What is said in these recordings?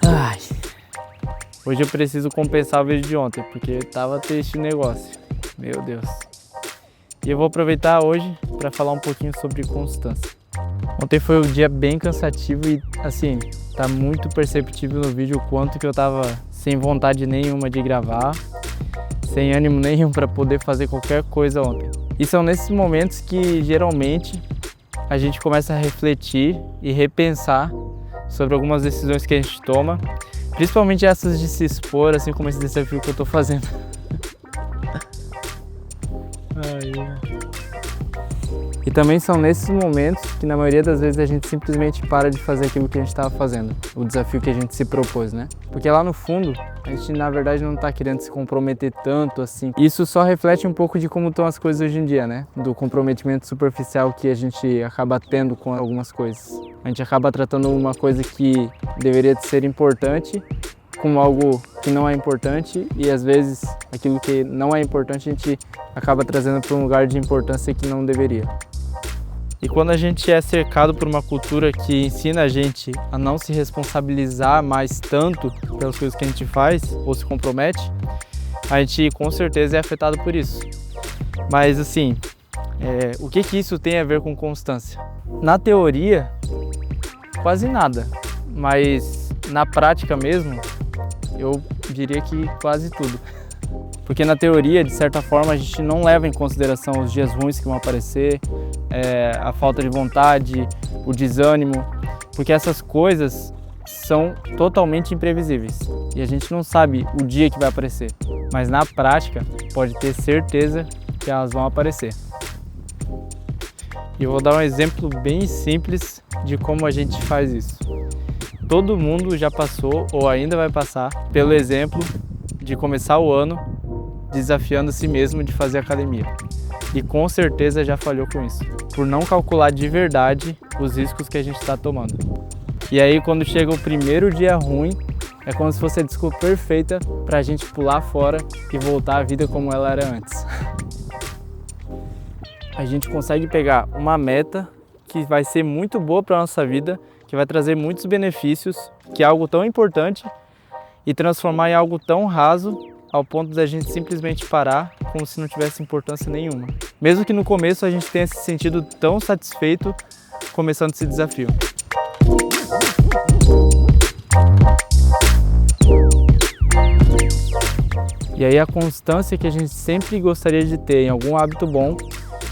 Ai, hoje eu preciso compensar o vídeo de ontem, porque tava triste o negócio. Meu Deus. E eu vou aproveitar hoje para falar um pouquinho sobre constância. Ontem foi um dia bem cansativo e, assim, tá muito perceptível no vídeo o quanto que eu tava sem vontade nenhuma de gravar, sem ânimo nenhum para poder fazer qualquer coisa ontem. E são nesses momentos que, geralmente, a gente começa a refletir e repensar sobre algumas decisões que a gente toma, principalmente essas de se expor, assim como esse desafio que eu tô fazendo. E também são nesses momentos que, na maioria das vezes, a gente simplesmente para de fazer aquilo que a gente estava fazendo, o desafio que a gente se propôs, né? Porque lá no fundo, a gente na verdade não está querendo se comprometer tanto assim. Isso só reflete um pouco de como estão as coisas hoje em dia, né? Do comprometimento superficial que a gente acaba tendo com algumas coisas. A gente acaba tratando uma coisa que deveria ser importante como algo que não é importante e às vezes aquilo que não é importante a gente acaba trazendo para um lugar de importância que não deveria. E quando a gente é cercado por uma cultura que ensina a gente a não se responsabilizar mais tanto pelas coisas que a gente faz ou se compromete, a gente com certeza é afetado por isso. Mas assim, o que isso tem a ver com constância? Na teoria, quase nada, mas na prática mesmo, eu diria que quase tudo. Porque na teoria, de certa forma, a gente não leva em consideração os dias ruins que vão aparecer, a falta de vontade, o desânimo, porque essas coisas são totalmente imprevisíveis e a gente não sabe o dia que vai aparecer, mas na prática pode ter certeza que elas vão aparecer. E eu vou dar um exemplo bem simples de como a gente faz isso. Todo mundo já passou ou ainda vai passar pelo exemplo de começar o ano desafiando a si mesmo de fazer academia. E com certeza já falhou com isso, por não calcular de verdade os riscos que a gente está tomando. E aí quando chega o primeiro dia ruim, é como se fosse a desculpa perfeita para a gente pular fora e voltar à vida como ela era antes. A gente consegue pegar uma meta que vai ser muito boa para a nossa vida, que vai trazer muitos benefícios, que é algo tão importante, e transformar em algo tão raso ao ponto da gente simplesmente parar como se não tivesse importância nenhuma. Mesmo que no começo a gente tenha se sentido tão satisfeito começando esse desafio. E aí a constância que a gente sempre gostaria de ter em algum hábito bom,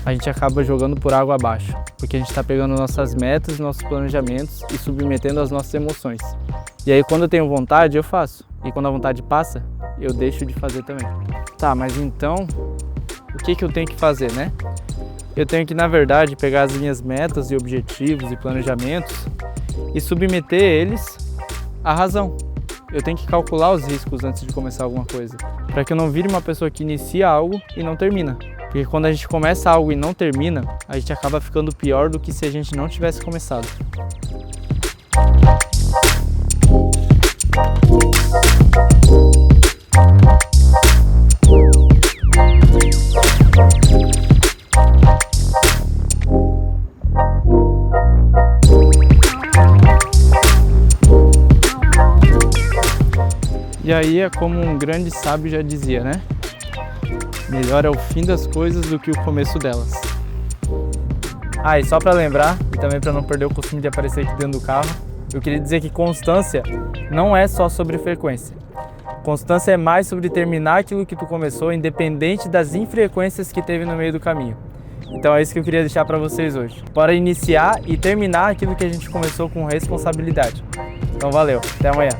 a gente acaba jogando por água abaixo, porque a gente está pegando nossas metas, nossos planejamentos e submetendo as nossas emoções. E aí quando eu tenho vontade, eu faço. E quando a vontade passa, eu deixo de fazer também. Tá, mas então, o que eu tenho que fazer, né? Eu tenho que, na verdade, pegar as minhas metas e objetivos e planejamentos e submeter eles à razão. Eu tenho que calcular os riscos antes de começar alguma coisa, para que eu não vire uma pessoa que inicia algo e não termina. Porque quando a gente começa algo e não termina, a gente acaba ficando pior do que se a gente não tivesse começado. E aí é como um grande sábio já dizia, né? Melhor é o fim das coisas do que o começo delas. Ah, e só para lembrar, e também para não perder o costume de aparecer aqui dentro do carro, eu queria dizer que constância não é só sobre frequência. Constância é mais sobre terminar aquilo que tu começou, independente das infrequências que teve no meio do caminho. Então é isso que eu queria deixar para vocês hoje. Para iniciar e terminar aquilo que a gente começou com responsabilidade. Então valeu, até amanhã.